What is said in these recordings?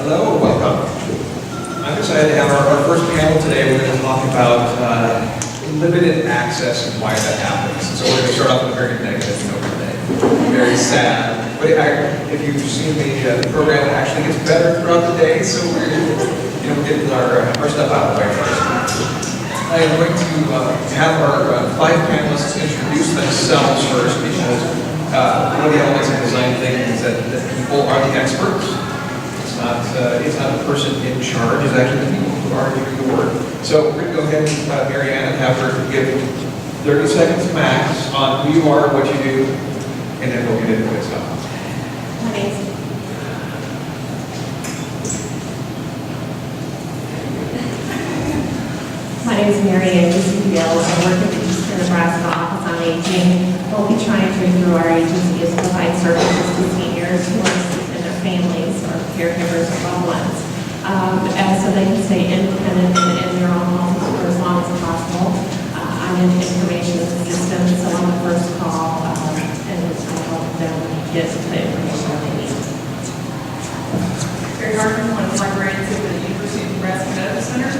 Hello, welcome. I'm excited to have our first panel today. We're going to talk about limited access and why that happens. So we're going to start off with a very negative note today. Very sad. But if you've seen the program, it actually gets better throughout the day. So we're getting our stuff out of the way first. I am going to have our 5 panelists introduce themselves first, because one of the elements of design thinking is that people are the experts. It's not the person in charge, it's actually the people who are doing the work. So we're going to go ahead and Marianne and have her give 30 seconds max on who you are, what you do, and then we'll get into it. So. My name is Eusebio. I work at the Nebraska Office on Aging. What we try and do through our agency is provide services to seniors who are and their families or caregivers or loved ones, so they can stay independent in their own homes for as long as possible. I'm in information systems, so I'm the first call, and I help them get the information that they need. Teri Hartman, one of the librarians at the University-Nebraska Medical Center.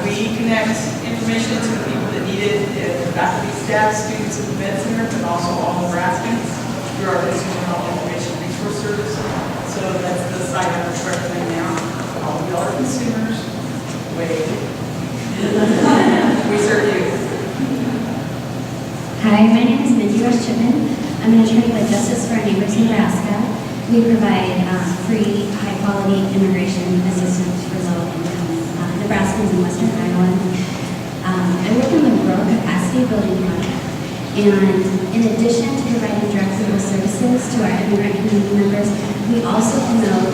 We connect information to the people that need it, faculty, staff, students at the Med Center, but also all Nebraskans through our Consumer Health Information Resource Service. So that's the site I'm representing now. All of y'all are consumers. Wait. We serve you. Hi, my name is Mindy Rush-Chipman. I'm an attorney with Justice for Neighbors-Nebraska. We provide free, high-quality immigration assistance for low-income Nebraskans and Western Iowa. I work in the Rural Capacity Building Project. And in addition to providing direct legal services to our immigrant community members, we also promote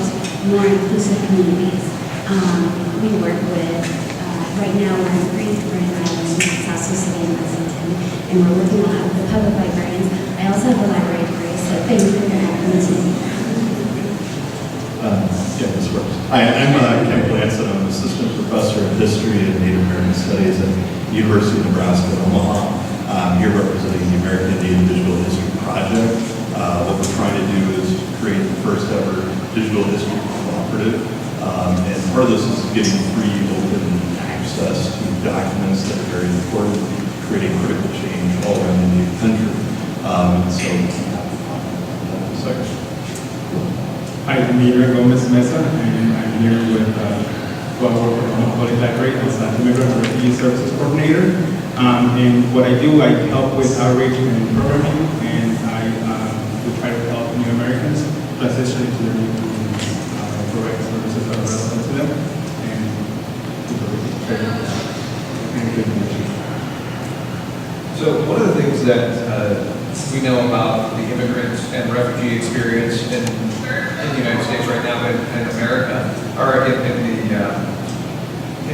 more inclusive communities. We work with, right now we're in Grand Island, South Sioux City, and Lexington, and we're working on the public librarians. I also have a library degree, so thank you for having me today. Yeah, this works. Hi, I'm Blansett. I'm an assistant professor of history and Native American studies at the University of Nebraska at Omaha. I'm here representing the American Indian Digital History Project. What we're trying to do is create the first ever digital history cooperative. And part of this is getting free, open access to documents that are very important, creating critical change all around the Indian country. Hi, I'm Adrian Gomez-Meza, and I'm here with work with Omaha Public Library as an Immigrant and Refugee Services Coordinator. And what I do, I help with outreach and programming, and we try to help new Americans transition into their new communities, provide services that are relevant to them, and good information. So one of the things that we know about the immigrant and refugee experience in the United States right now, in America, or in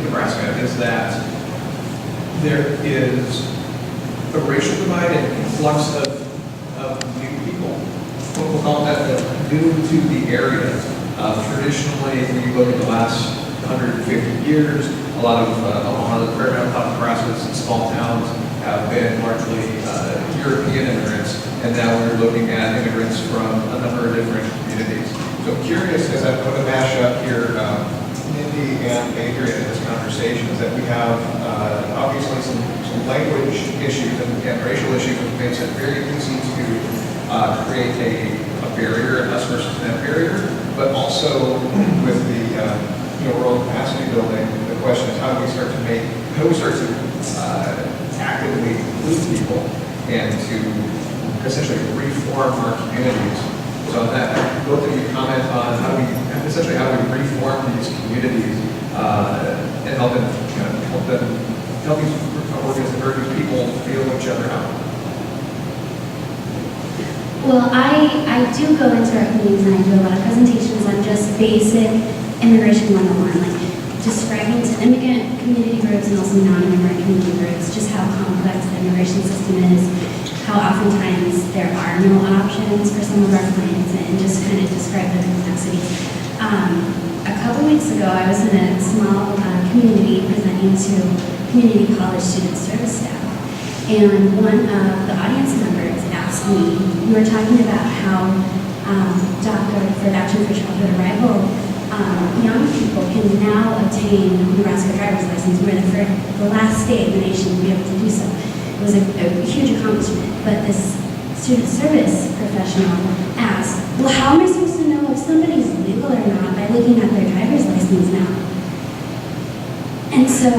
Nebraska, is that there is a racial divide and influx of new people. We'll call that new to the area. Traditionally, when you look at the last 150 years, a lot of the Fairmount, Nebraska's and small towns have been largely European immigrants, and now we're looking at immigrants from a number of different communities. So I'm curious, as I'm going to mash up here, Mindy and Adrian in this conversation, is that we have obviously some language issues and racial issues, which makes it very easy to create a barrier, and us versus them barrier, but also with the rural capacity building, the question is how do we start to actively include people and to essentially reform our communities. So on that, both of you comment on how do we reform these communities and help these people feel each other out. Well, I do go into our communities and I do a lot of presentations on just basic immigration 101, like describing to immigrant community groups and also non-immigrant community groups just how complex the immigration system is, how oftentimes there are no options for some of our clients, and just kind of describe the complexities. A couple weeks ago, I was in a small community presenting to community college student service staff, and one of the audience members asked me, we were talking about how DACA for Adoption for Childhood Arrival young people can now obtain a Nebraska driver's license. We're the last state in the nation to be able to do so. It was a huge accomplishment. But this student service professional asked, well, how am I supposed to know if somebody's legal or not by looking at their driver's license now? And so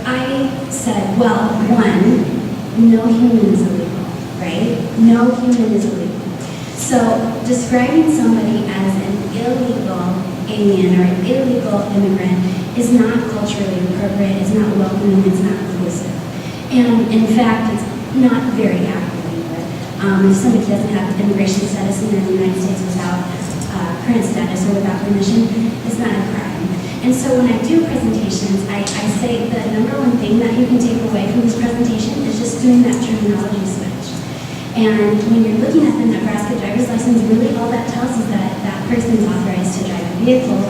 I said, well, one, no human is illegal, right? No human is illegal. So describing somebody as an illegal alien or an illegal immigrant is not culturally appropriate, it's not welcoming, it's not inclusive. And in fact, it's not very accurately, but if somebody doesn't have immigration status and they're in the United States without current status or without permission, it's not a crime. And so when I do presentations, I say the number one thing that you can take away from this presentation is just doing that terminology switch. And when you're looking at the Nebraska driver's license, really all that tells us that that person is authorized to drive a vehicle.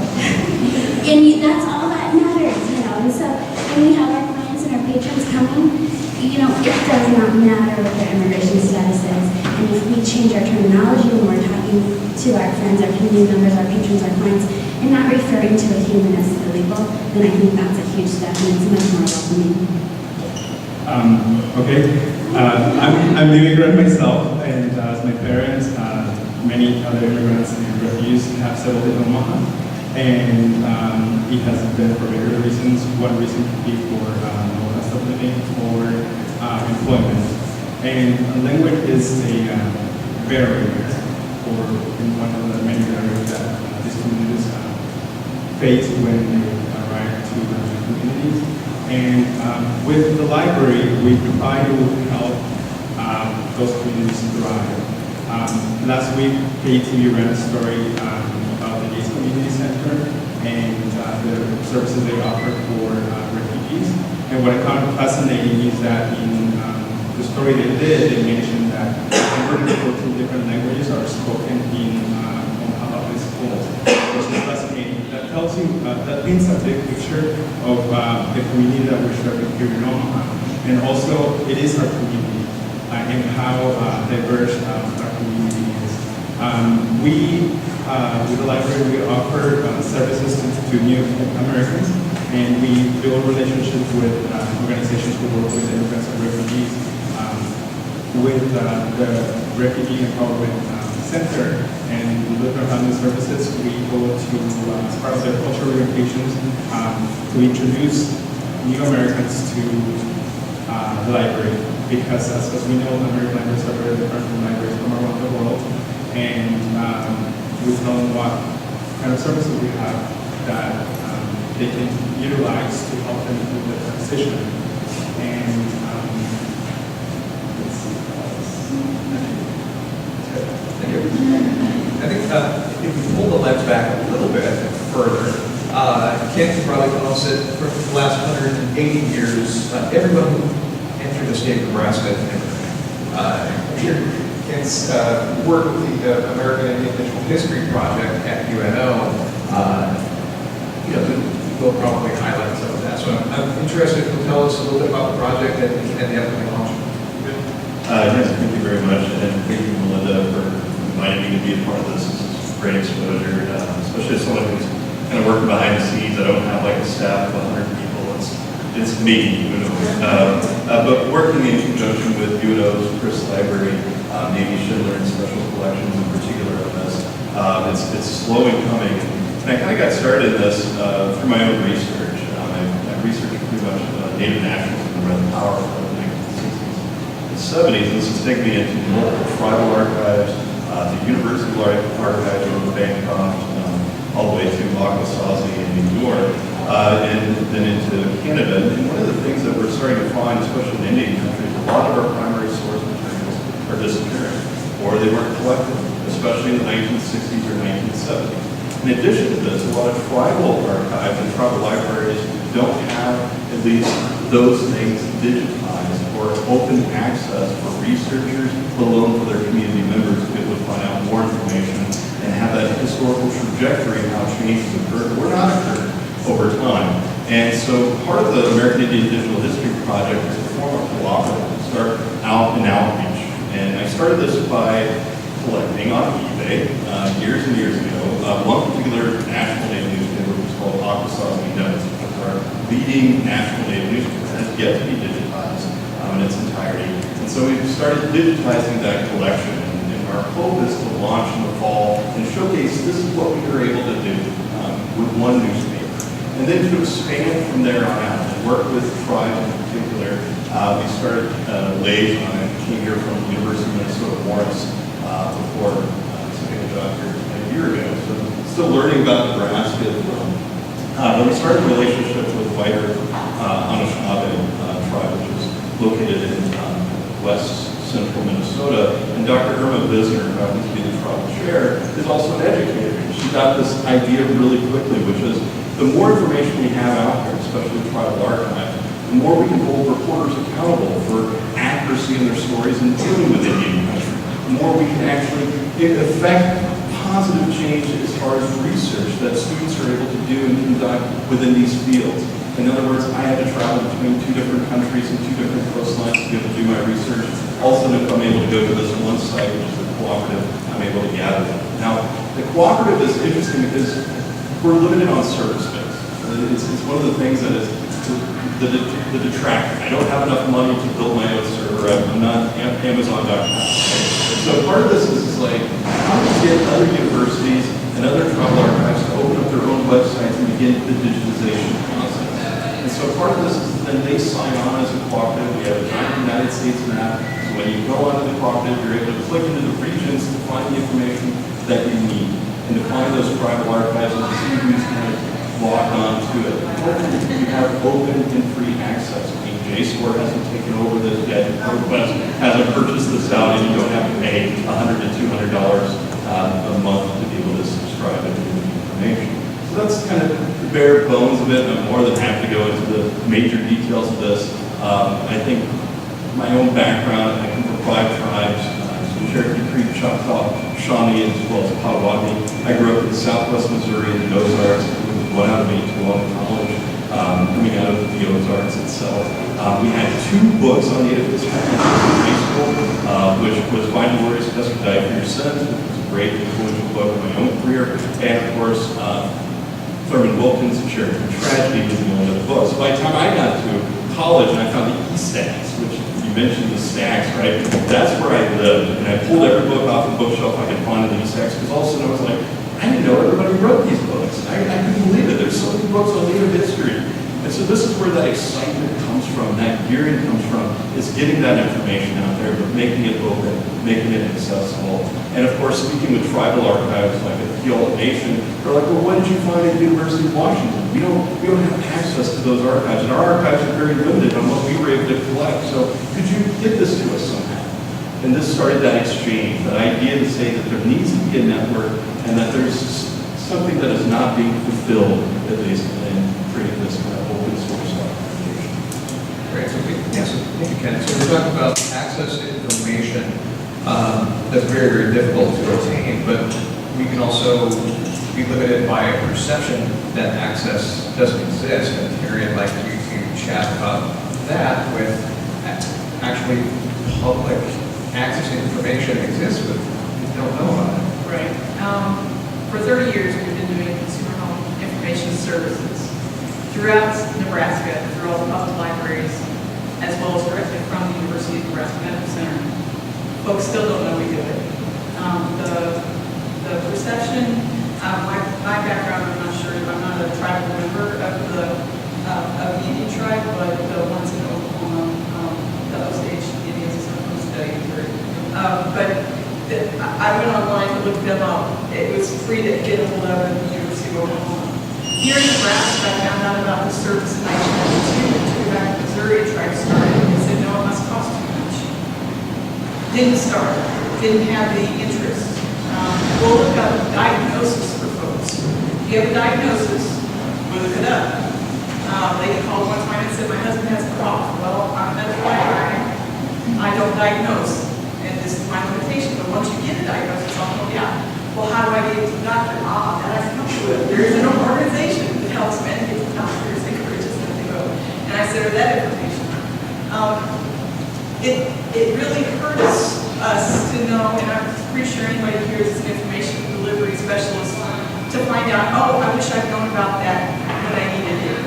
And that's all that matters, you know. And so when we have our clients and our patrons coming, you know, it does not matter what their immigration status is. And if we change our terminology when we're talking to our friends, our community members, our patrons, our clients, and not referring to a human as illegal, then I think that's a huge step and it's much more welcoming. Okay. I'm an immigrant myself, and as my parents, many other immigrants and refugees have settled in Omaha. And it has been for various reasons. One reason could be for no cost of living or employment. And language is a barrier for in one of the many barriers that these communities face when they arrive to communities. And with the library, we try to help those communities thrive. Last week, KTV ran a story about the Gates Community Center and the services they offer for refugees. And what I found fascinating is that in the story they did, they mentioned that 114 different languages are spoken in Omaha public schools, which is fascinating. That tells you, that paints a big picture of the community that we're serving here in Omaha. And also, it is our community and how diverse our community is. With the library, we offer services to new Americans, and we build relationships with organizations who work with immigrants and refugees. With the Refugee Empowerment Center and Lutheran Family Services, we go to, as part of their cultural orientations, to introduce new Americans to the library, because as we know, American libraries are very different from libraries from around the world, and we tell them what kind of services we have that they can utilize to help them through the transition. And Thank you. I think if we pull the lens back a little bit further, Kent probably knows that for the last 180 years, everyone who entered the state of Nebraska is immigrant. Kent's work with the American Indian Digital History Project at UNO, will probably highlight some of that. So I'm interested if you'll tell us a little bit about the project and the upcoming launch. Yes, thank you very much, and thank you, Melinda, for inviting me to be a part of this. This is great exposure, especially as someone who's kind of working behind the scenes. I don't have like a staff of 100 people. It's me, but working in conjunction with UNO's Chris Library, Amy Schindler, and Special Collections in particular on this, it's slow in coming. And I kind of got started in this through my own research. I researched pretty much Native nationalism and Red Power from the 1960s and 70s. This has taken me into multiple tribal archives, the University Archives over Bangkok, all the way to Akwesasne and New York, and then into Canada. And one of the things that we're starting to find, especially in Indian countries, a lot of our primary source materials are disappearing, or they weren't collected, especially in the 1960s or 1970s. In addition to this, a lot of tribal archives and tribal libraries don't have at least those things digitized or open access for researchers, let alone for their community members to be able to find out more information and have that historical trajectory of how changes occurred or not occurred over time. And so part of the American Indian Digital History Project is to form a cooperative to start out and outreach. And I started this by collecting on eBay years and years ago one particular national Native leading national native newspaper. It has yet to be digitized in its entirety. And so we've started digitizing that collection. And our hope is to launch in the fall and showcase this is what we were able to do with one newspaper. And then to expand from there on out and work with tribes in particular. We started liaison. I came here from the University of Minnesota Morris before taking a job here a year ago. So still learning about Nebraska as well. But we started a relationship with wider Anishinaabe tribe, which is located in west central Minnesota. And Dr. Irma Visner, who happens to be the tribal chair, is also an educator. And she got this idea really quickly, which is the more information we have out there, especially tribal archives, the more we can hold reporters accountable for accuracy in their stories and dealing with Indian country. The more we can actually affect positive change as far as research that students are able to do and conduct within these fields. In other words, I had to travel between 2 different countries and 2 different coastlines to be able to do my research. Also, if I'm able to go to this one site, which is the cooperative, I'm able to gather them. Now, the cooperative is interesting because we're limited on server space. It's one of the things that is the detractor. I don't have enough money to build my own server. I'm not Amazon.com. So part of this is like, how do we get other universities and other tribal archives to open up their own websites and begin the digitization process? And so part of this is then they sign on as a cooperative. We have a giant United States map. So when you go onto the cooperative, you're able to click into the regions to find the information that you need and to find those tribal archives and see who's kind of logged on to it. Hopefully you have open and free access. I mean, JSTOR hasn't taken over this yet. ProQuest hasn't purchased this out, and you don't have to pay $100 to $200 a month to be able to subscribe and get the information. So that's kind of the bare bones of it. I'm more than happy to go into the major details of this. I think my own background, I come from 5 tribes. Cherokee Creek, Choctaw, Shawnee, as well as Potawatomi. I grew up in southwest Missouri in the Ozarks. Went out of me to college, coming out of the Ozarks itself. We had 2 books on Native history in high school, which was Find the Glorious Test or Die for Your Sins, which was a great influential book in my own career. And of course, Thurman Wilkins' Cherokee Tragedy was one of the books. By the time I got to college and I found the E-Stacks, which you mentioned the stacks, right? That's where I lived. And I pulled every book off the bookshelf I could find in the E-Stacks, because all of a sudden I was like, I didn't know everybody wrote these books. I couldn't believe it. There's so many books on Native history. And so this is where that excitement comes from, that gearing comes from, is getting that information out there, but making it open, making it accessible. And of course, speaking with tribal archives like at Puyallup Nation, they're like, well, what did you find at the University of Washington? We don't have access to those archives, and our archives are very limited on what we were able to collect. So could you get this to us somehow? And this started that exchange, that idea to say that there needs to be a network and that there's something that is not being fulfilled, at least, in creating this kind of open source documentation. Great. So thank you, Ken. So we're talking about access to information that's very, very difficult to obtain, but we can also be limited by a perception that access doesn't exist. And Teri, I'd like you to chat about that with actually public access to information exists, but we don't know about it. Right. For 30 years, we've been doing consumer home information services throughout Nebraska, through all the public libraries, as well as directly from the University of Nebraska Medical Center. Folks still don't know we do it. The perception, my background, I'm not sure, I'm not a tribal member of the Indian tribe, but the ones in Oklahoma, the Osage Indians, is something to study through. I went online to look them up. It was free to get a hold of at the University of Oklahoma. Here in Nebraska, I found out about the service in 1992. Back in Missouri, tried to start it, and they said, no, it must cost too much. Didn't start, didn't have the interest. We'll look up diagnosis for folks. If you have a diagnosis, we'll look it up. They called one time and said, my husband has a cough. Well, I'm a medical librarian. I don't diagnose. And this is my limitation, but once you get a diagnosis, I'll tell you, yeah. Well, how do I get to the doctor? That I can help you with. There is an organization that helps men get to doctors, encourages them to go. And I sent her that information. It really hurts us to know, and I'm pretty sure anybody here is an information delivery specialist, to find out, oh, I wish I'd known about that when I needed it.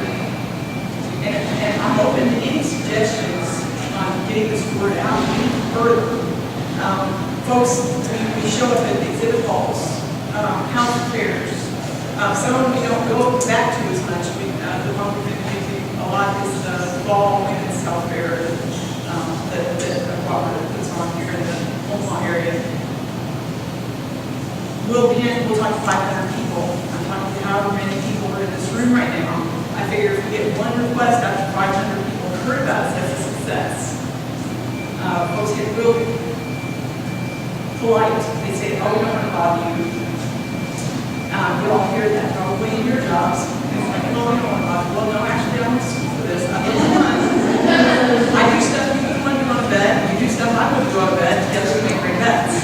getting this word out further. Folks, we show up at exhibit halls, house fairs. Some of them we don't go back to as much. The one we've been using a lot is the fall women's health fair that Robert puts on here in the Omaha area. We'll talk to 500 people. I'm talking to however many people are in this room right now. I figure if we get one request after 500 people have heard about us, that's a success. Folks get real polite. They say, oh, we don't want to bother you. You all hear that probably in your jobs. It's like, well, we don't want to bother you. Well, no, actually, I went to school for this. I do stuff you wouldn't want to do on a bed. You do stuff I wouldn't do on a bed. Together we make great beds.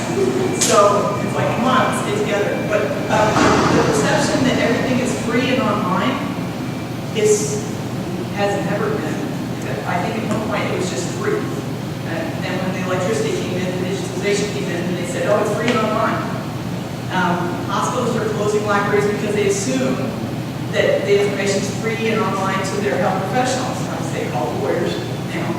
So it's like, come on, let's get together. But the perception that everything is free and online has never been. I think at one point it was just free. And then when the electricity came in, the digitalization came in, and they said, oh, it's free and online. Hospitals are closing libraries because they assume that the information is free and online to their health professionals. I say call lawyers now,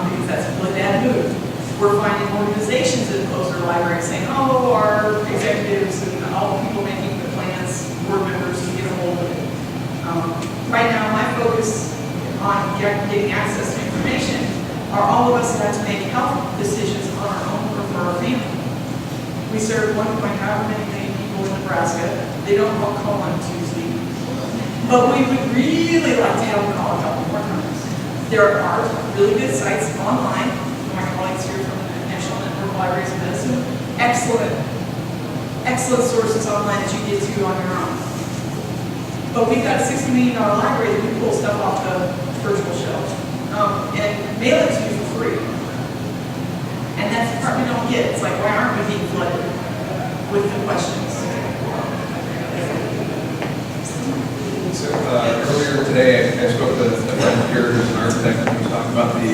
because that's a really bad move. We're finding organizations that close their libraries saying, oh, our executives and all the people making the plans, board members, can get a hold of it. Right now, my focus on getting access to information are all of us that have to make health decisions on our own or for our family. We serve 1.5 million people in Nebraska. They don't all call on Tuesday. But we would really like to have them call a couple more times. There are really good sites online. My colleagues here from the National Network of Libraries of Medicine. Excellent sources online that you get to on your own. But we've got a $60 million library that we pull stuff off the virtual shelf and mail it to you for free. And that's the part we don't get. It's like, why aren't we being flooded with the questions? So earlier today, I spoke with a friend here who's an architect, and he was talking about we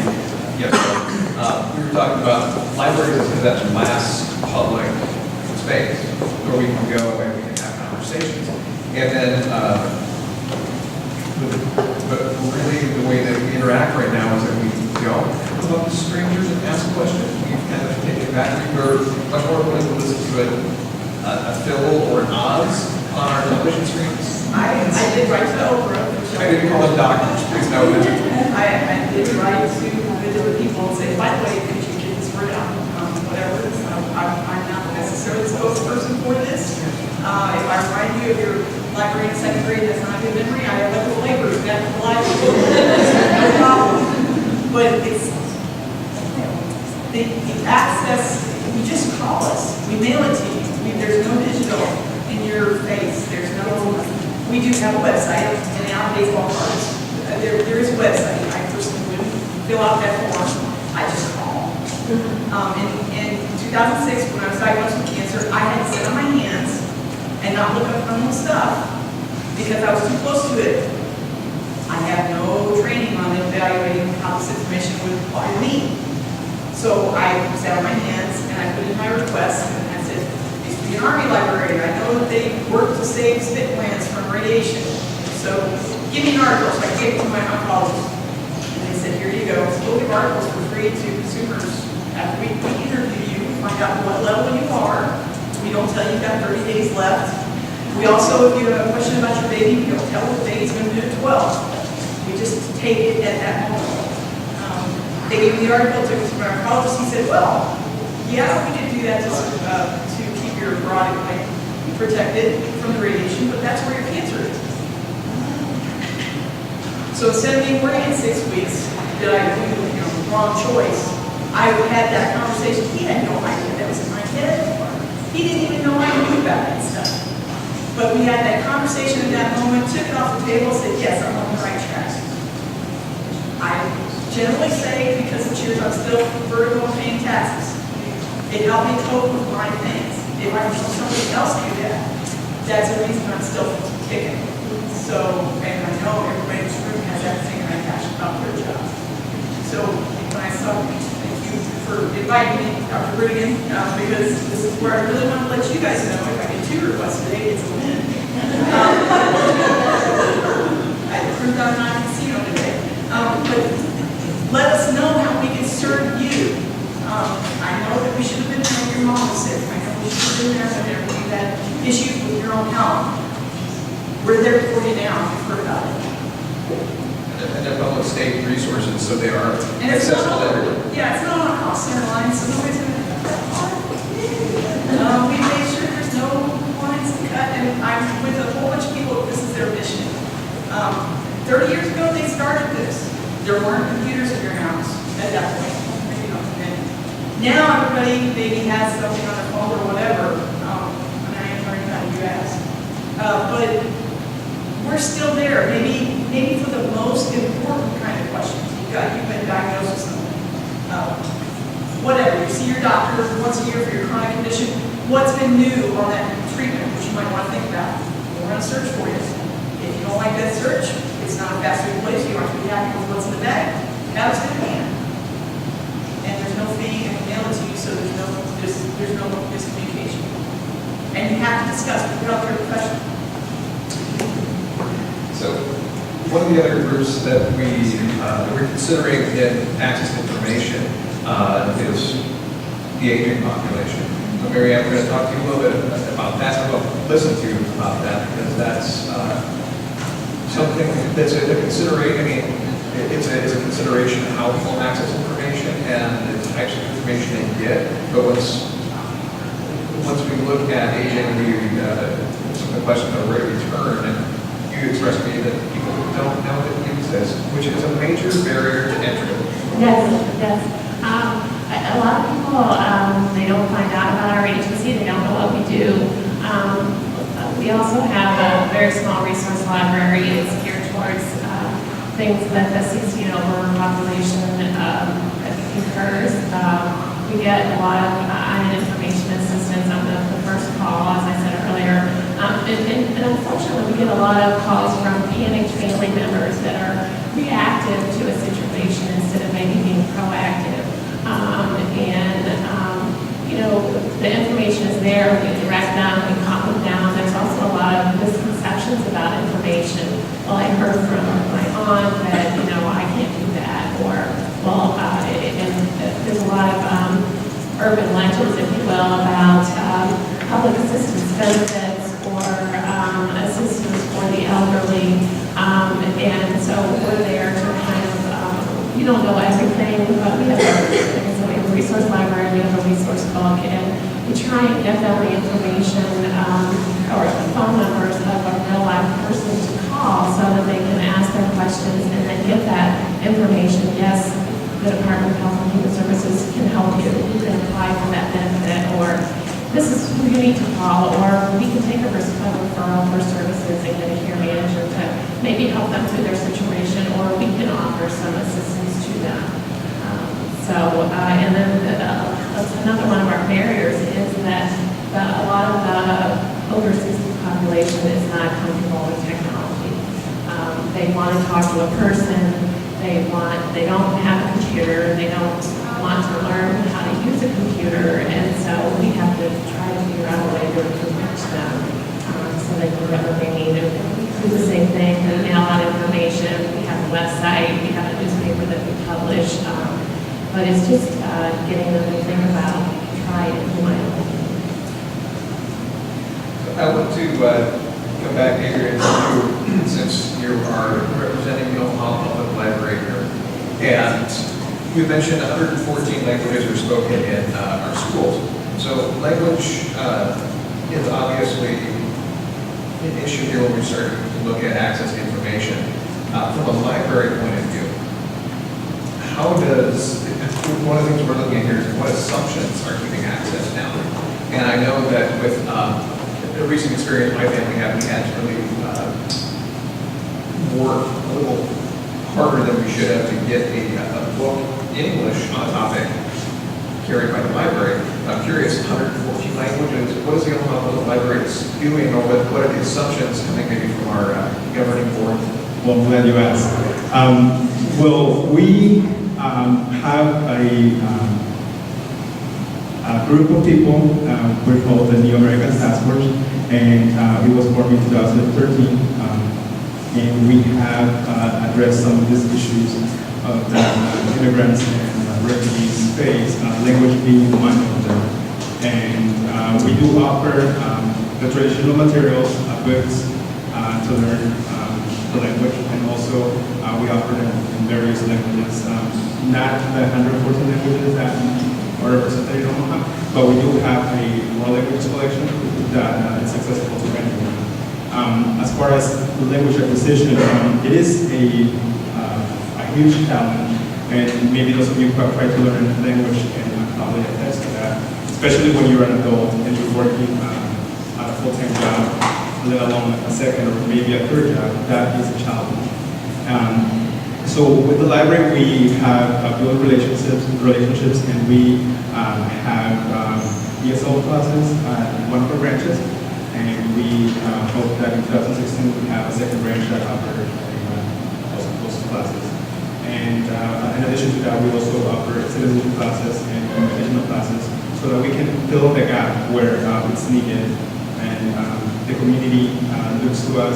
were talking about libraries as that mass public space where we can go and we can have conversations. And then, but really the way that we interact right now is that we go up to strangers and ask questions. We kind of take it back. We're much more willing to listen to a Phil or an Oz on our television screens. I did write to Oprah. I didn't call them doctors, please know that. I did write to visit people and say, by the way, could you get this word out? Whatever. I'm not necessarily the spokesperson for this. If I remind you of your library in second grade, that's not a good memory. I have electrical labor. That applies. No problem. But it's the access. You just call us. We mail it to you. There's no digital in your face. There's no. We do have a website and our baseball cards. There is a website. I personally wouldn't fill out that form. I just call. In 2006, when I was diagnosed with cancer, I had to sit on my hands and not look up my own stuff because I was too close to it. I had no training on evaluating how this information would apply to me. So I sat on my hands and I put in my request and I said, "Used to be an Army librarian. I know that they work to save spit glands from radiation. So give me an article." So I gave it to my oncologist. And they said, "Here you go. So we'll give articles for free to consumers after we interview you, find out what level you are. We don't tell you you've got 30 days left. We also, if you have a question about your baby, we don't tell the baby's going to do it 12. We just take it at that moment." They gave me the article, took it to my oncologist. He said, "Well, yeah, we did do that to keep your body protected from the radiation, but that's where your cancer is." So instead of me working in 6 weeks, did I do the wrong choice? I had that conversation. He had no idea that was in my head. He didn't even know I knew about that stuff. But we had that conversation at that moment, took it off the table, said, "Yes, I'm on the right track." I generally say, because of Cheers, I'm still vertical and paying taxes. It helped me cope with my things. If I saw somebody else do that, that's the reason I'm still kicking. So, and I know everybody in this room has that thing and I passionate about their job. So when I saw, thank you for inviting me, Dr. Brigham, because this is where I really want to let you guys know if I get 2 requests today, it's a win. I proved I'm not a casino today. But let us know how we can serve We're there for you now, you've heard about it. And they're public state resources, so they are And it's not, accessible to everyone. yeah, it's not on a cost center line, so nobody's gonna cut that part. We made sure there's no lines to cut, and I'm with a whole bunch of people, this is their mission. 30 years ago, they started this. There weren't computers in your house at that point. Maybe not today. Now everybody maybe has something on their phone or whatever, and I am learning how to US. But we're still there, maybe for the most important kind of questions. You've been diagnosed with something. Whatever, you see your doctor once a year for your chronic condition. What's been new on that treatment, which you might want to think about? We're going to search for you. If you don't like that search, it's not a fast food place, you aren't going to be happy with what's in the bag. Have it in hand. And there's no fee, and we mail it to you, so there's no miscommunication. And you have to discuss with your healthcare professional. So one of the other groups that we're considering in access to information is the aging population. So Mary Ann, we're going to talk to you a little bit about that, or listen to you about that, because that's something that's a consideration. I mean, it's a consideration of how people access information and the types of information they get. But once we look at aging, some of the questions are where do we turn, and you expressed to me that people don't know that it exists, which is a major barrier to entry. Yes. A lot of people, they don't find out about our agency, they don't know what we do. We also have a very small resource library. It's geared towards things that the 16 over population incurs. We get a lot of information assistance on the first call, as I said earlier. And unfortunately, we get a lot of calls from panicked family members that are reactive to a situation instead of maybe being proactive. The information is there, we direct them, we calm them down. There's also a lot of misconceptions about information. Well, I heard from my aunt that, I can't do that, or, and there's a lot of urban legends, if you will, about public assistance benefits or assistance for the elderly. And so we're there to kind of, you don't know everything, but we have a resource library, we have a resource book, and we try and give them the information or the phone numbers of a real life person to call so that they can ask their questions and then get that information. Yes, the Department of Health and Human Services can help you. You can apply for that benefit, or this is who you need to call, or we can take a referral for services and get a care manager to maybe help them through their situation, or we can offer some assistance to them. And then another one of our barriers is that a lot of the over 60 population is not comfortable with technology. They want to talk to a person. They don't have a computer. They don't want to learn how to use a computer, and so we have to try to figure out a way to reach them so they can get what they need. And we do the same thing. We mail out information. We have a website. We have a newspaper that we publish. But it's just getting them to think about, try it, and my own. I want to come back, Adrian, to you, since you are representing the Omaha Public Library here. And you mentioned 114 languages are spoken in our schools. So language is obviously an issue here when we start to look at access to information. From a library point of view, how does, one of the things we're looking at here is what assumptions are keeping access down? And I know that with a recent experience my family had, we had to really work a little harder than we should have to get a book in English on a topic carried by the library. I'm curious, 114 languages, what is the Omaha Public Library doing, or what are the assumptions coming maybe from our governing board? Well, I'm glad you asked. We have a group of people, we're called the New American Task Force, and it was formed in 2013, and we have addressed some of these issues that immigrants and refugees face, language being one of them. And we do offer the traditional materials, books, to learn the language, and also we offer them in various languages, not the 114 languages that are represented in Omaha, but we do have a more language collection that is accessible to anyone. As far as language acquisition, it is a huge challenge, and maybe those of you who have tried to learn a language can probably attest to that, especially when you're an adult and you're working at a full-time job, let alone a second or maybe a third job. That is a challenge. So with the library, we have built relationships, and we have ESL classes at one of our branches, and we hope that in 2016 we have a second branch that offers also those classes. And in addition to that, we also offer citizenship classes and communicational classes so that we can fill the gap where it's needed, and the community looks to us.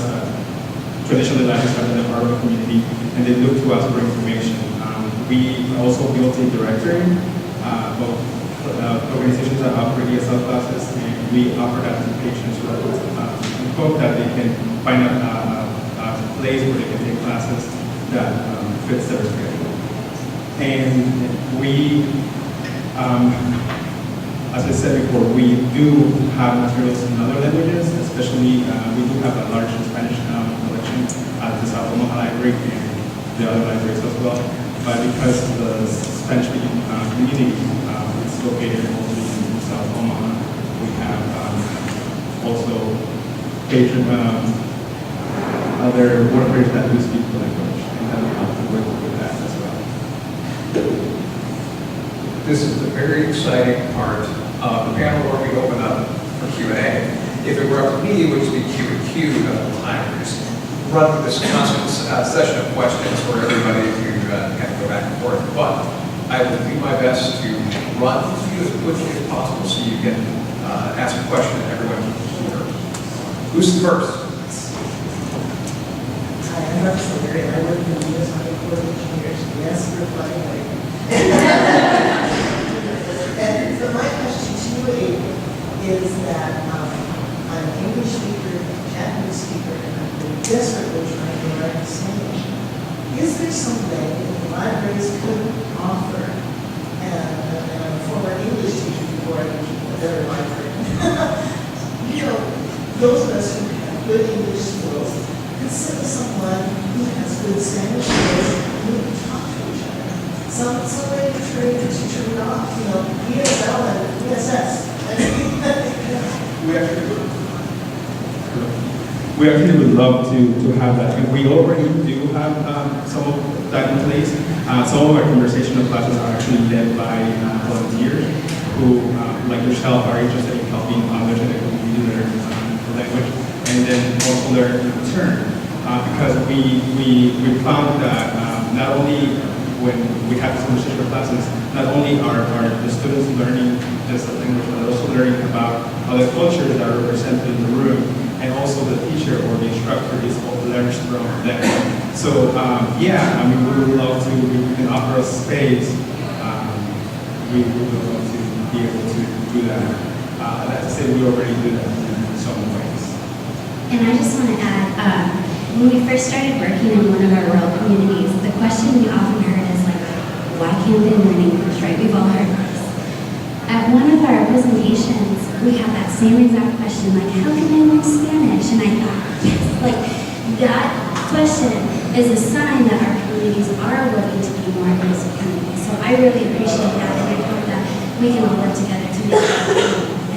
Traditionally, Latinx have been a part of the community, and they look to us for information. We also built a directory of organizations that offer ESL classes, and we offer that to patients so that we hope that they can find a place where they can take classes that fits their schedule. And we, as I said before, we do have materials in other languages, especially we do have a large Spanish collection at the South Omaha Library and the other libraries as well. But because the Spanish-speaking community is located mostly in South Omaha, we have also other workers that do speak the language, and that we have to work with that as well. This is the very exciting part of the panel where we open up for Q&A. If it were up to me, which would be Q&Q of the times, run this constant session of questions for everybody to kind of go back and forth. But I will do my best to run through you as quickly as possible so you can ask a question and everyone can hear. Who's first? Hi, I'm Dr. Teri. I work in the U.S. Army Corps of Engineers. Yes, we're flying away. And so my question to you is that I'm an English speaker, Japanese speaker, and I've been desperately trying to learn Spanish. Is there some way that the libraries could offer, and I'm a former English teacher before I became a better librarian, you know, those of us who have good English skills, consider someone who has good Spanish skills and who can talk to each other. Some way to train the teacher off, you know, ESL and ESS. We actually would love to have that, and we already do have some of that in place. Some of our conversational classes are actually led by volunteers who, like yourself, are interested in helping others in the community learn the language, and then also learn in return. Because we found that not only when we have these conversational classes, not only are the students learning just the language, but also learning about other cultures that are represented in the room, and also the teacher or the instructor is also learns from them. So yeah, I mean, we would love to, if we can offer a space, we would love to be able to do that. That's to say, we already do that in some ways. And I just want to add, when we first started working in one of our rural communities, the question we often heard is like, why can't they learn English, right? We've all heard this. At one of our presentations, we had that same exact question, like, how can they learn Spanish? And I thought, yes, like, that question is a sign that our communities are willing to be more inclusive communities. So I really appreciate that, and I hope that we can all work together to make that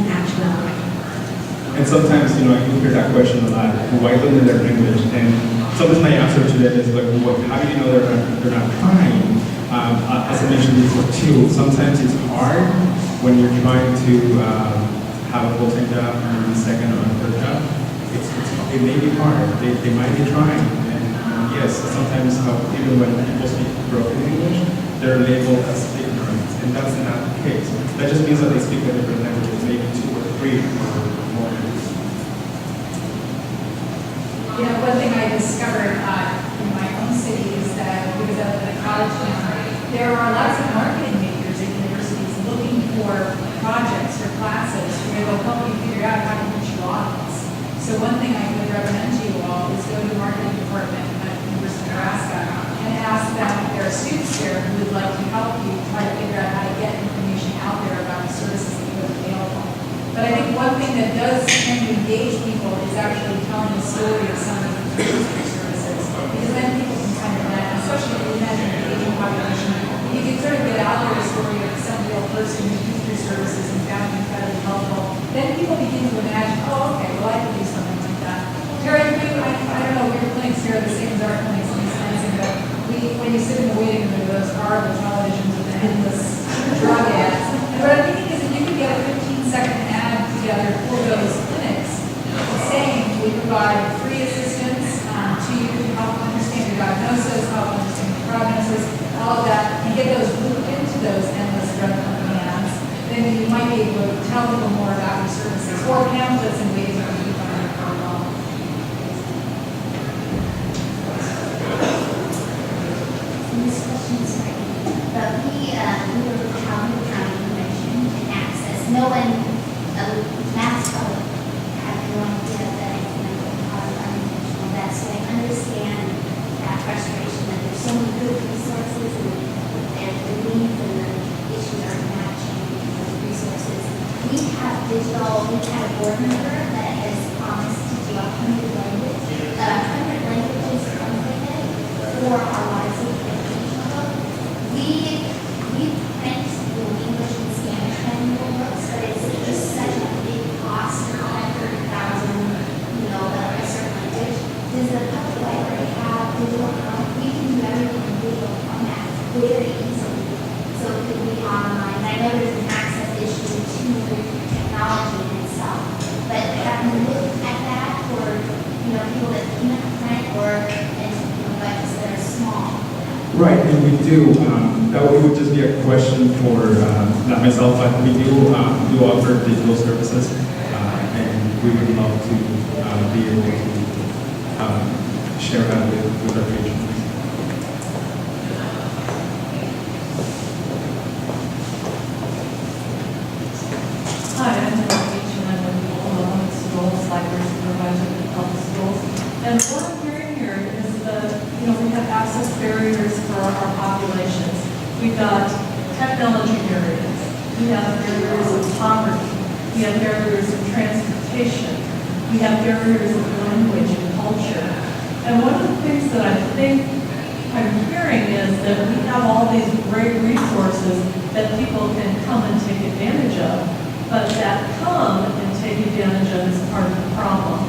an actuality. And sometimes, you know, I do hear that question a lot, why don't they learn English? And sometimes my answer to that is like, well, how do you know they're not trying? As I mentioned before too, sometimes it's hard when you're trying to have a full-time job and a second or a third job. It may be hard. They might be trying. And yes, sometimes even when people speak broken English, they're labeled as ignorant, and that's not the case. That just means that they speak a different language, maybe 2 or 3 or more. You know, one thing I discovered in my own city is that because I live in a college town, there are lots of marketing majors at universities looking for projects or classes where they'll help you figure out how to reach your audience. So one thing I would recommend to you all history services. Because then people can kind of connect, especially if you imagine an aging population, you can sort of get out there the story of some real person who's used through services and found it incredibly helpful. Then people begin to imagine, oh, okay, well, I could do something like that. Teri, I don't know, your clinics here are the same as our clinics in Wisconsin, but when you sit in the waiting room, those horrible televisions with the endless drug ads. And what I'm thinking is if you could get a 15-second ad together for those clinics, saying we provide free assistance to you to help understand your diagnosis, help understand your prognosis, all of that, and get those looped into those endless drug company ads, then you might be able to tell people more about your services or pamphlets and ways that you can find out more. This question is sorry, but we were having information and access. No one, mass public, have no idea that it's unintentional. That, so I understand that frustration that there's so many good resources and the needs and the issues are matching those resources. We have we've had a board member that has promised to do 100 languages translated for our lives of we print English and Spanish manual books, but it's just such a big cost for 100,000, a certain language. Does the public library have digital format? We can do everything in digital format very easily. So could we online? I know there's an access issue to the technology in itself, but have you looked at that for people that can't print or budgets that are small? Right, and we do. That would just be a question for not myself, but we do offer digital services, and we would love to be able to share that with our patrons. Hi, I'm Teri, and I'm with the Public Schools, Library Supervisor at the Public Schools. And what I'm hearing here is that, we have access barriers for our populations. We've got technology barriers. We have barriers of poverty. We have barriers of transportation. We have barriers of language and culture. And one of the things that I think I'm hearing is that we have all these great resources that people can come and take advantage of, but that come and take advantage of is part of the problem.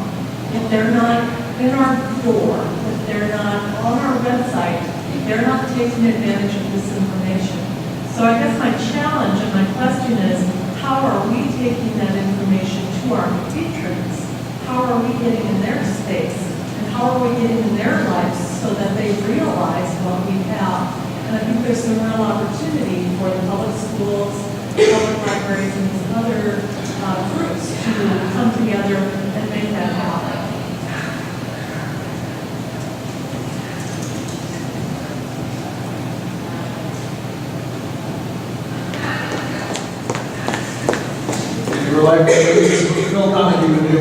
If they're not in our door, if they're not on our website, they're not taking advantage of this information. So I guess my challenge and my question is, how are we taking that information to our patrons? How are we getting in their space? And how are we getting in their lives so that they realize what we have? And I think there's some real opportunity for the public schools, public libraries, and these other groups to come together and make that happen. Your life, Phil, comment you would do.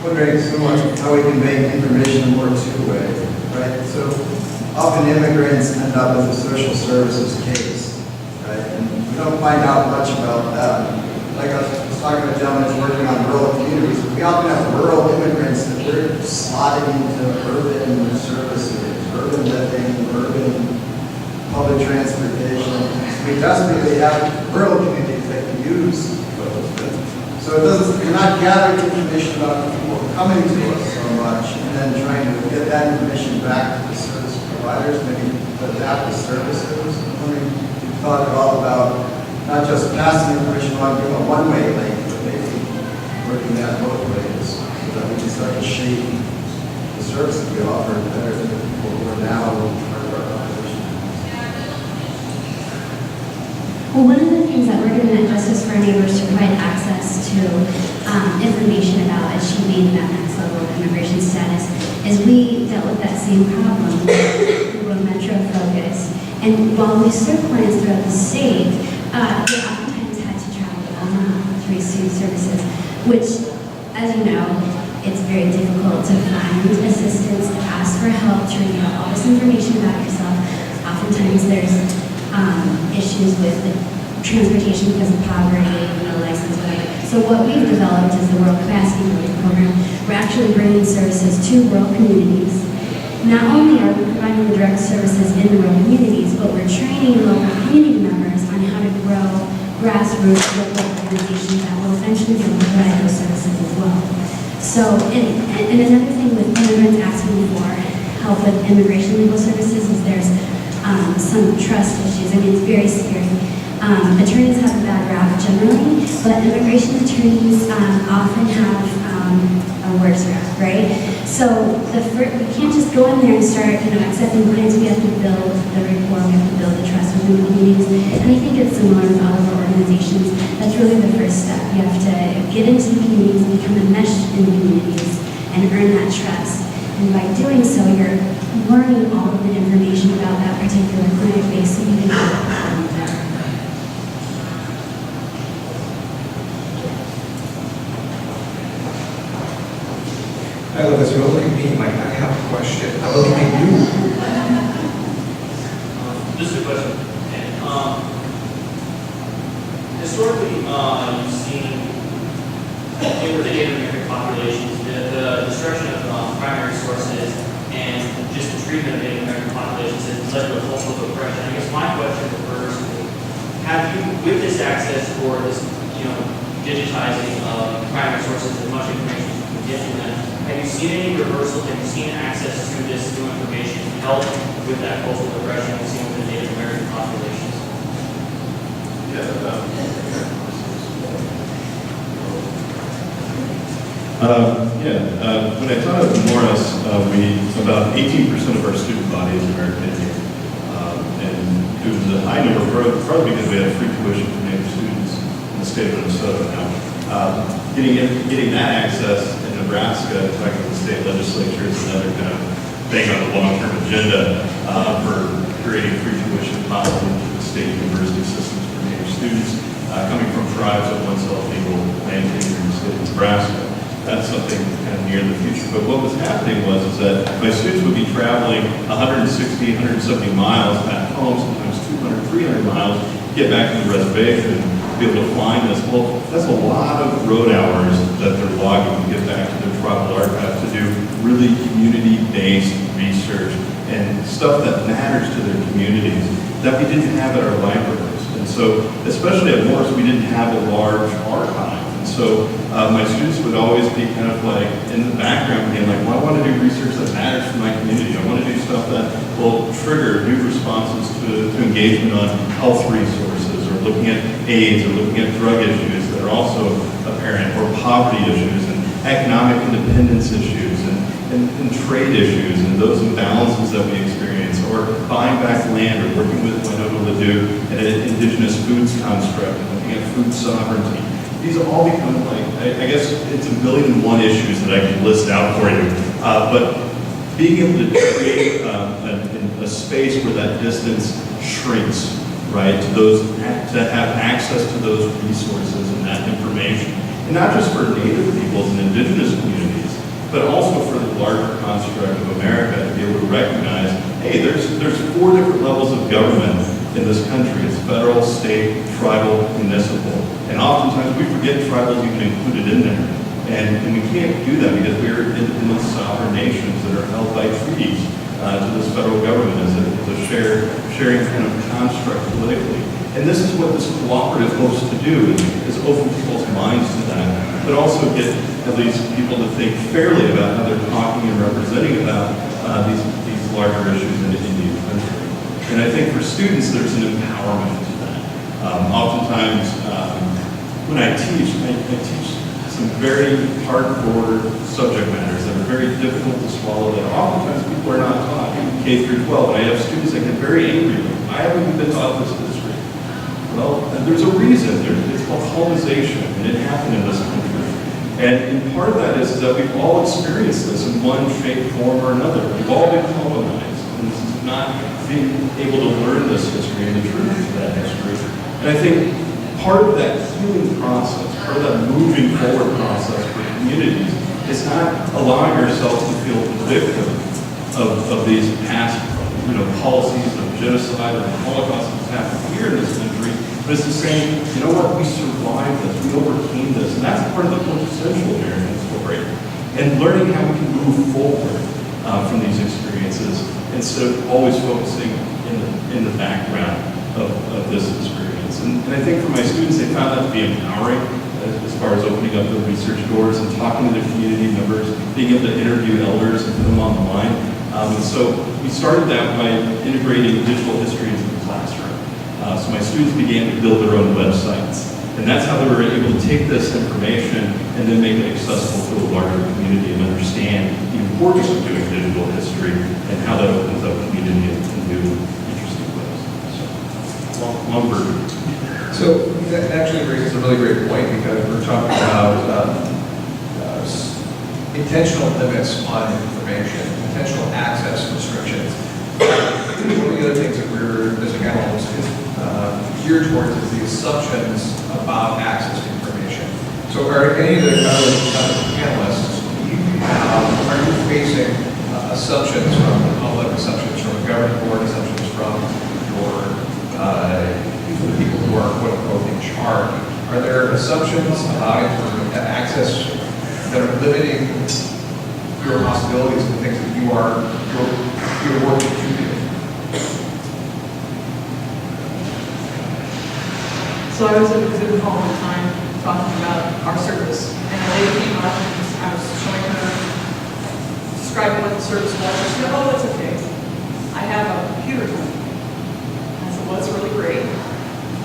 Wondering so much how we can make information more two-way, right? So often immigrants end up with a social services case, right? And we don't find out much about them. Like I was talking to a gentleman who's working on rural communities. We often have rural immigrants that they're slotted into urban services, urban living, urban public transportation. We desperately have rural communities that can use those. So it doesn't, you're not gathering information about people coming to us so much and then trying to get that information back to the service providers, maybe adapt the services. I'm wondering if you thought at all about not just passing information on being a one-way link, but maybe working that both ways so that we can start to shape the services we offer better to the people who are now part of our population. Well, one of the things that we're doing at Justice for Our Neighbors to provide access to information about achieving that next level of immigration status is we dealt with that same problem. We were metro focused. And while we serve clients throughout the state, they oftentimes had to travel to Omaha to receive services, which, as you know, it's very difficult to find assistance, to ask for help, to review all this information about yourself. Oftentimes there's issues with the transportation because of poverty, no license, whatever. So what we've developed is the World Capacity Building Program. We're actually bringing services to rural communities. Not only are we providing the direct services in the rural communities, but we're training local community members on how to grow grassroots local organizations that will eventually be able to provide those services as well. So, and another thing with immigrants asking for help with immigration legal services is there's some trust issues. I mean, it's very scary. Attorneys have a bad rap generally, but immigration attorneys often have a worse rap, right? So we can't just go in there and start, accepting claims. We have to build the rapport, we have to build the trust within the communities. And I think it's similar with all of our organizations. That's really the first step. You have to get into the communities, become enmeshed in the communities, and earn that trust. And by doing so, you're learning all of the information about that particular client base so you can help them better. I love this. You don't look at me like I have a question. I look at you. Just a question. Historically, you've seen with the Native American populations, the destruction of primary sources and just the treatment of Native American populations has led to a cultural oppression. I guess my question refers to, have you, with this access or this, digitizing of primary sources, as much information as you can get from them, have you seen any reversal? Have you seen access to this new information help with that cultural oppression we've seen with the Native American populations? When I taught at Morris, about 18% of our student body is American Indian. And it was a high number, probably because we had free tuition for Native students in the state of Minnesota now. Getting that access in Nebraska, talking to the state legislature is another kind of thing on the long-term agenda for creating free tuition policy to the state university systems for Native students coming from tribes that once held legal land tenure in the state of Nebraska. That's something kind of near the future. But what was happening was that my students would be traveling 160, 170 miles back home, sometimes 200, 300 miles, to get back to the reservation, be able to find this. Well, that's a lot of road hours that they're logging to get back to their tribal archive to do really community-based research and stuff that matters to their communities that we didn't have at our libraries. And so, especially at Morris, we didn't have a large archive. And so my students would always be kind of like in the background being like, well, I want to do research that matters to my community. I want to do stuff that will trigger new responses to engagement on health resources, or looking at AIDS, or looking at drug issues that are also apparent, or poverty issues, and economic independence issues, and trade issues, and those imbalances that we experience, or buying back land, or working with Winona Ladue and an indigenous foods construct, and looking at food sovereignty. These all become like, I guess it's 1,000,001 issues that I can list out for you. But being able to create a space where that distance shrinks, right, to those that have access to those resources and that information, and not just for Native peoples and indigenous communities, but also for the larger construct of America to be able to recognize, hey, there's 4 different levels of government in this country. It's federal, state, tribal, municipal. And oftentimes we forget tribal is even included in there. And we can't do that because we're independent sovereign nations that are held by treaties to this federal government as a sharing kind of construct politically. And this is what this cooperative hopes to do, is open people's minds to that, but also get at least people to think fairly about how they're talking and representing about these larger issues in the Indian country. And I think for students, there's an empowerment to that. Oftentimes, when I teach some very hardcore subject matters that are very difficult to swallow, that oftentimes people are not taught, K through 12. And I have students that get very angry with me. I haven't even been taught this history. Well, there's a reason. It's called colonization, and it happened in this country. And part of that is that we've all experienced this in one shape, form, or another. We've all been colonized. And this is not being able to learn this history and the truth of that history. And I think part of that healing process, part of that moving forward process for communities is not allowing ourselves to feel the victim of these past policies of genocide and Holocaust that's happened here in this country, but it's the same, you know what, we survived this, we overcame this, and that's part of the quintessential American story. and learning how we can move forward from these experiences instead of always focusing in the background of this experience. And I think for my students, they found that to be empowering as far as opening up the research doors and talking to their community members, being able to interview elders and put them on the line. And so we started that by integrating digital history into the classroom. So my students began to build their own websites. And that's how they were able to take this information and then make it accessible to a larger community and understand the importance of doing digital history and how that opens up community in new, interesting ways. So, long version. So that actually raises a really great point, because we're talking about intentional limits on information, intentional access restrictions. One of the other things that this panel is geared towards is the assumptions about access to information. So are any of the panelists, are you facing assumptions from the public, assumptions from the governing board, assumptions from the people who are quote unquote in charge? Are there assumptions about access that are limiting your possibilities and things that you're working to do? So I was at the Zoom call one time talking about our service, and a lady came up and I was showing her, describing what the service was. She said, "Oh, that's okay. I have a computer home." I said, "Well, that's really great.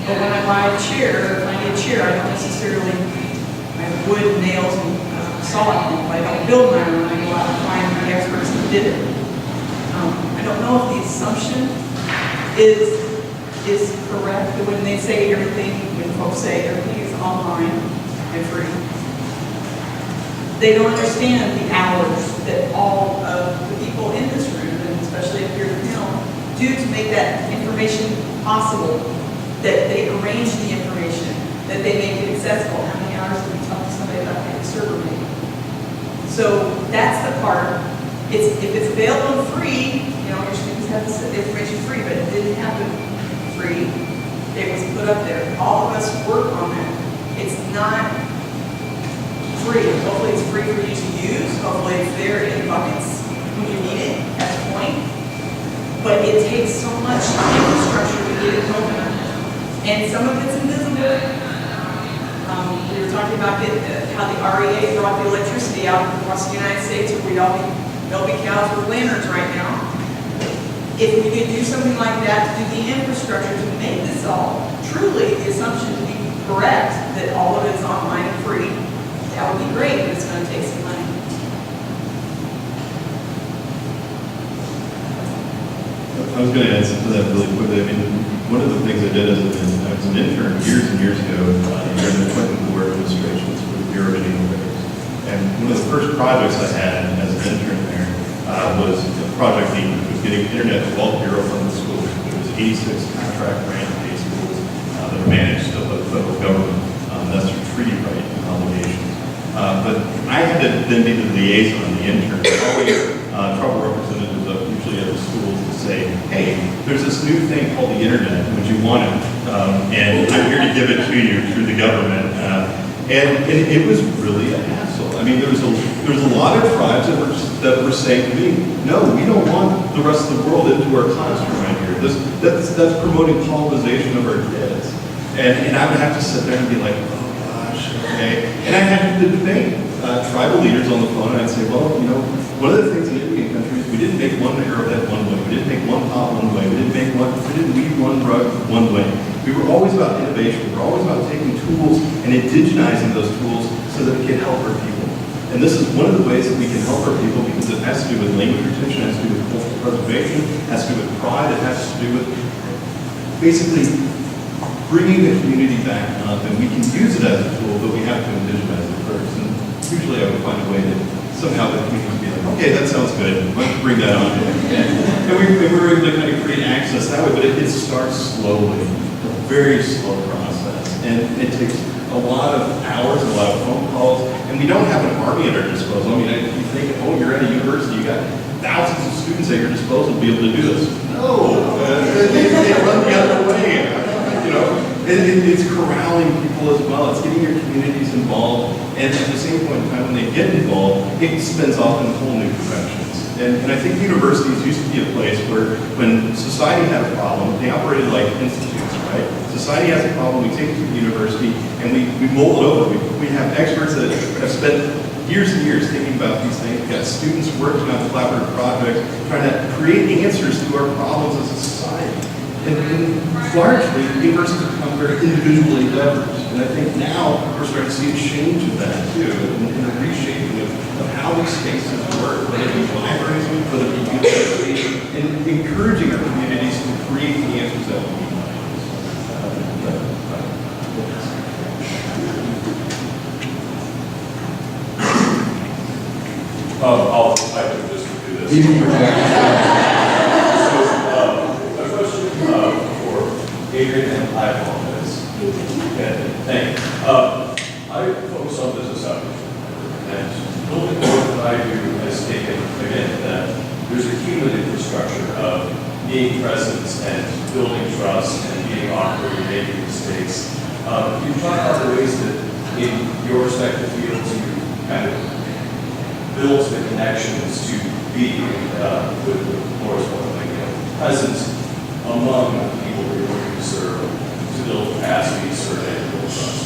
But when I buy a chair, if I need a chair, I don't necessarily, I have wood, nails, and saw it. I don't build my own. I go out and find the experts that did it." I don't know if the assumption is correct, that when they say everything, when folks say everything is online and free, they don't understand the hours that all of the people in this room, and especially up here at the panel, do to make that information possible, that they arrange the information, that they make it accessible. How many hours did we talk to somebody about getting a server made? So that's the part. If it's available and free, your students have the information free, but it didn't happen free. It was put up there. All of us work on that. It's not free. Hopefully it's free for you to use. Hopefully it's there in buckets when you need it at the point. But it takes so much infrastructure to get it open. And some of it's invisible. We were talking about how the REA brought the electricity out across the United States, where we'd all be milking cows with lanterns right now. If we could do something like that to do the infrastructure to make this all truly the assumption to be correct, that all of it's online and free, that would be great, but it's going to take some money. I was going to add something to that really quickly. I mean, one of the things I did as an intern years and years ago during the Clinton Board administrations with the Bureau of Innovators. And one of the first projects I had as an intern there was a project that was getting internet to all Bureau-funded schools. There was 86 contract grant-based schools that are managed still by the federal government. That's through treaty right obligations. But I had to then be the liaison, the intern, always tribal representatives of usually other schools to say, "Hey, there's this new thing called the internet. Would you want it? And I'm here to give it to you through the government." And it was really a hassle. I mean, there was a lot of tribes that were saying to me, "No, we don't want the rest of the world into our classroom right here. That's promoting colonization of our kids." And I would have to sit there and be like, "Oh gosh, okay." And I had to debate tribal leaders on the phone, and I'd say, "Well, one of the things in Indian countries, we didn't make one arrowhead one way, we didn't make one pot one way, we didn't weave one rug one way. We were always about innovation. We were always about taking tools and indigenizing those tools so that we can help our people." And this is one of the ways that we can help our people, because it has to do with language retention, it has to do with cultural preservation, it has to do with pride, it has to do with basically bringing the community back up. And we can use it as a tool, but we have to indigenize it first. And usually I would find a way that somehow the community would be like, "Okay, that sounds good. Let's bring that on." And we were able to kind of create access that way, but it starts slowly, a very slow process. And it takes a lot of hours, a lot of phone calls, and we don't have an army at our disposal. I mean, you think, oh, you're at a university, you got thousands of students at your disposal to be able to do this. No, they run the other way. It's corralling people as well. It's getting your communities involved. And at the same point in time, when they get involved, it spins off in whole new directions. And I think universities used to be a place where when society had a problem, they operated like institutes, right? Society has a problem, we take it to the university, and we mull it over. We have experts that have spent years and years thinking about these things. We've got students working on collaborative projects, trying to create answers to our problems as a society. And largely, universities have become very individual endeavors. And I think now we're starting to see a change of that too, and a reshaping of how these spaces work, whether it be libraries, whether it be universities, and encouraging our communities to create the answers that we need. I can just do this. A question for Adrian and I apologize. Okay, thank you. I focus on business outreach. And building work that I do has taken, again, that there's a human infrastructure of being present and building trust and being awkward and making mistakes. You've talked about the ways that in your respective fields you kind of build the connections to be with more like, present among the people you're looking to serve, to build capacity, serve, and build trust.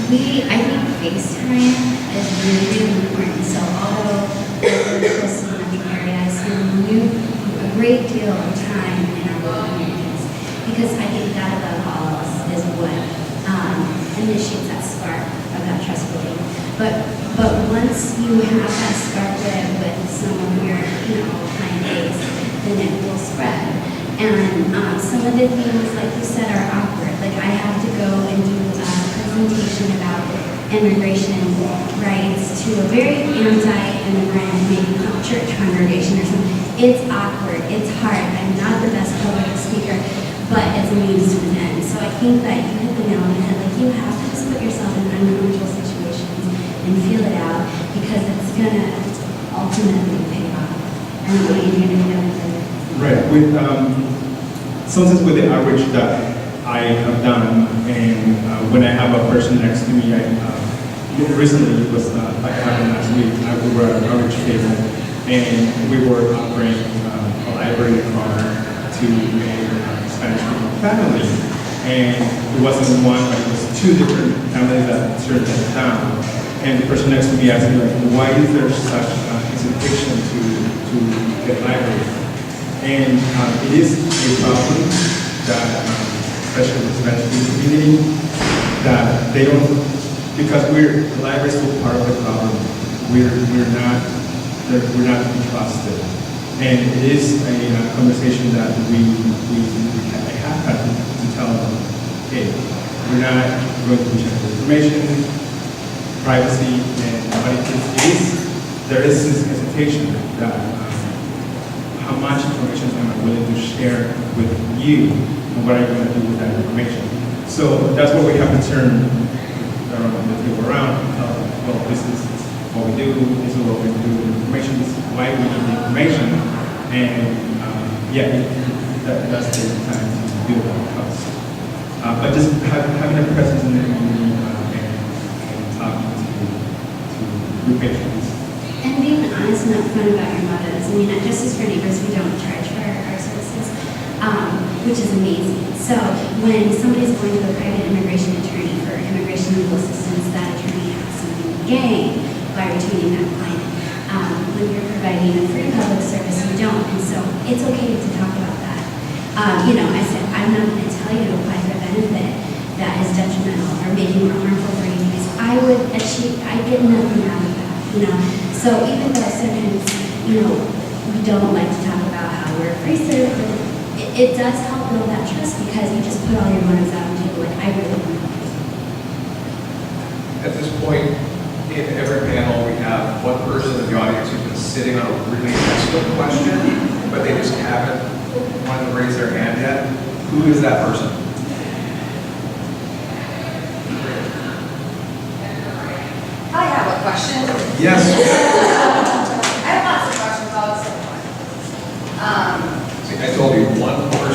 I think FaceTime is really, really important. So although we're close to the metro area, I spend a great deal of time in our local communities because I think that above all else is what initiates that spark of that trust building. But once you have that spark with someone who you're, client base, then it will spread. And some of the things, like you said, are awkward. Like I have to go and do a presentation about immigration rights to a very anti-immigrant, maybe church congregation or something. It's awkward. It's hard. I'm not the best public speaker, but it's a means to an end. So I think that you hit the nail on the head. Like you have to just put yourself in uncomfortable situations and feel it out because it's gonna ultimately pay off. And what are you gonna do? Right. With sometimes with the outreach that I have done, and when I have a person next to me, recently it was like happened last week. We were at an outreach table, and we were offering a library card to a Spanish-speaking family, and it wasn't one, but it was two different families that served at the town. And the person next to me asked me, like, why is there such hesitation to get library? And it is a problem that, especially in the Spanish community, that they don't, because the library is still part of the problem. We're not to be trusted, and it is a conversation that I have had to tell them, hey, we're not going to share information, privacy, and but there is this hesitation that. How much information am I willing to share with you, and what are you going to do with that information? So that's what we have to turn the table around and tell them, well, this is what we do, this is what we're going to do with the information, this is why we need the information, and that's the time to do that with us. But just having a presence in the community and talking to your patients. And being honest and upfront about your motives. I mean, at Justice for Neighbors, we don't charge for our services, which is amazing. So when somebody's going to a private immigration attorney for immigration legal assistance, that attorney has something to gain by retaining that client. When you're providing a free public service, you don't. And so it's okay to talk about that. I said, I'm not going to tell you to apply for a benefit that is detrimental or making more harmful for you because I get nothing out of that. So even though sometimes, we don't like to talk about how we're free served, it does help build that trust because you just put all your motives out on the table, like, I really want to help you. At this point, in every panel, we have one person in the audience who's been sitting on a really excellent question, but they just haven't wanted to raise their hand yet. Who is that person? I have a question. Yes. I have lots of questions, all except one. See, I told you one person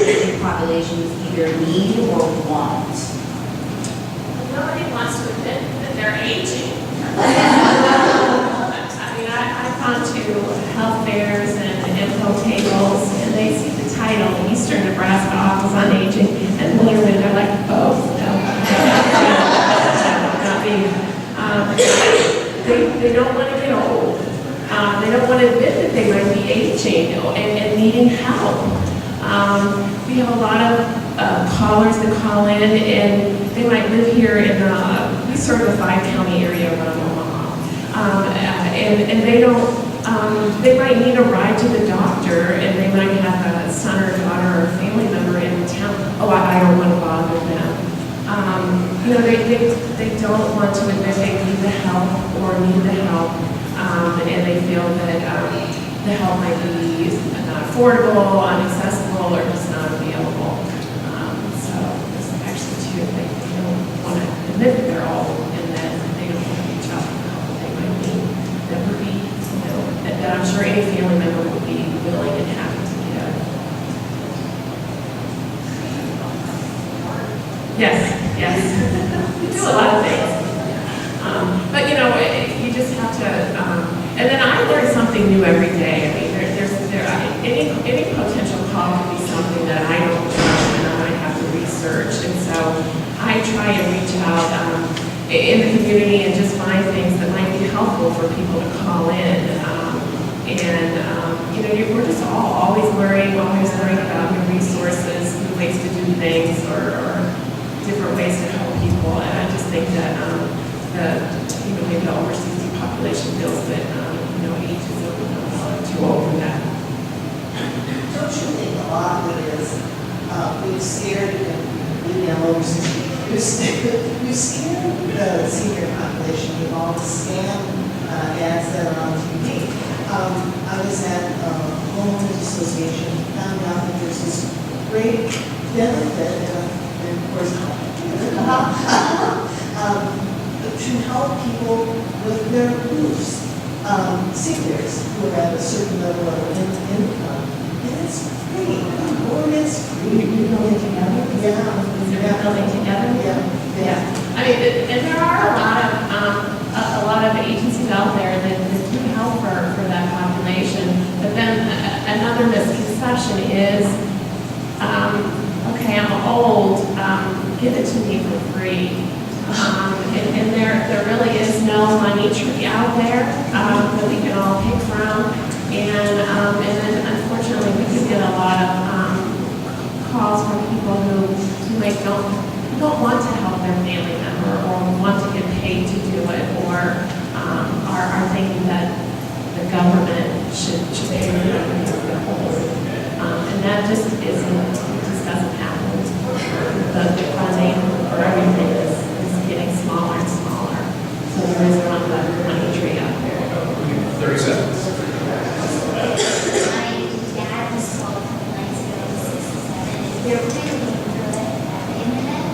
aging populations either need or want? Nobody wants to admit that they're aging. I mean, I've gone to health fairs and info tables, and they see the title, Eastern Nebraska Office on Aging, and literally they're like, oh, no. Not me. They don't want to get old. They don't want to admit that they might be aging and needing help. We have a lot of callers that call in, and they might live here in we serve the 5-county area around Omaha. And they don't, they might need a ride to the doctor, and they might have a son or daughter or a family member in town. Oh, I don't want to bother them. You know, they don't want to admit they need the help or need the help, and they feel that the help might be not affordable, inaccessible, or just not available. So there's actually two. They don't want to admit that they're old, and then they don't want to reach out for help that they might need. That would be, you know, that I'm sure any family member would be willing and happy to give. Yes, yes. We do a lot of things. But you know, you just have to, and then I learn something new every day. I mean, any potential call could be something that I don't know and I might have to research. And so I try and reach out in the community and just find things that might be helpful for people to call in. You know, we're just always learning about new resources, new ways to do things, or different ways to help people. And I just think that maybe the overseas population feels that age is too old for that. Don't you think a lot of it is we've scared, maybe I'm overseas, we've scared the senior population with all the scam ads that are on TV. I was at a homeowners association, found out that there's this great benefit, and of course, to help people with their roofs, seniors who are at a certain level of income. And it's free. Or it's free. You're building together? Yeah. You're building together? Yeah. Yeah. I mean, and there are a lot of agencies out there that do help for that population. But then another misconception is, okay, I'm old, give it to me for free. And there really is no money tree out there that we can all pick from. And then unfortunately we do get a lot of calls from people who don't want to help their family member or want to get paid to do it, or are thinking that the government should pay for them because they're old. And that just doesn't happen. The funding for everything is getting smaller and smaller. So there is one money tree out there. 30 seconds. My dad was 12 nights ago, 6 or 7. They're really good at the internet,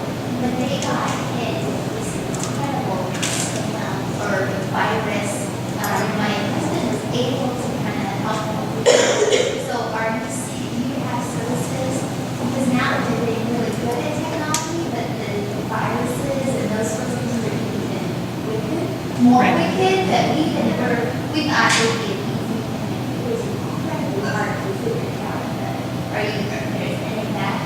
but they got hit with this incredible virus. My husband was able to kind of help them. So do you have services? Because now they're really good at technology, but the viruses and those sorts of things are even wicked, more wicked that we've thought it would be easy. It was incredibly hard to figure it out. Are you any of that?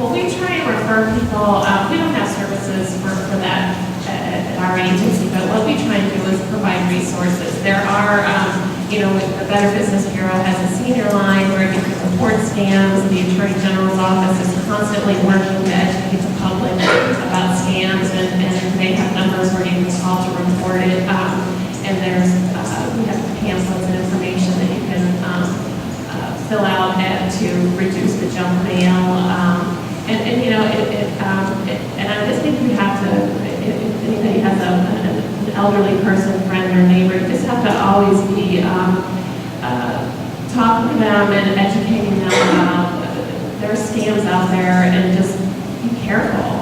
Well, we try and refer people, we don't have services for that at our agency, but what we try and do is provide resources. There are, the Better Business Bureau has a senior line where you can report scams. The Attorney General's office is constantly working to educate the public about scams, and they have numbers where you can call to report it. And there's, we have pamphlets and information that you can fill out to reduce the junk mail. And I just think we have to, if anybody has an elderly person, friend, or neighbor, you just have to always be talking to them and educating them about there are scams out there, and just be careful.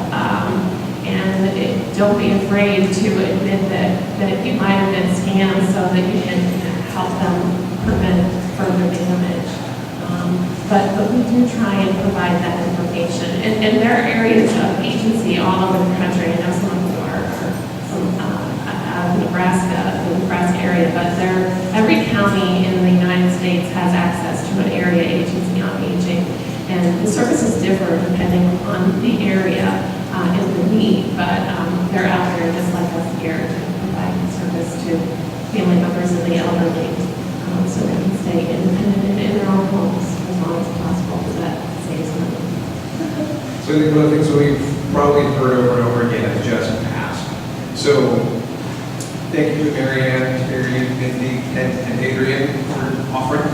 Don't be afraid to admit that you might have been scammed, so that you can help them prevent further damage. But we do try and provide that information. And there are areas of agency all over the country. I know some of them are from out of Nebraska, the Nebraska area, but every county in the United States has access to an area agency on aging. And the services differ depending on the area and the need, but they're out there just like us here to provide service to family members of the elderly so they can stay independent in their own homes as long as possible, because that saves money. So I think one of the things we've probably heard over and over again is just past. So thank you to Mary Ann, Teri, Mindy, and Adrian for offering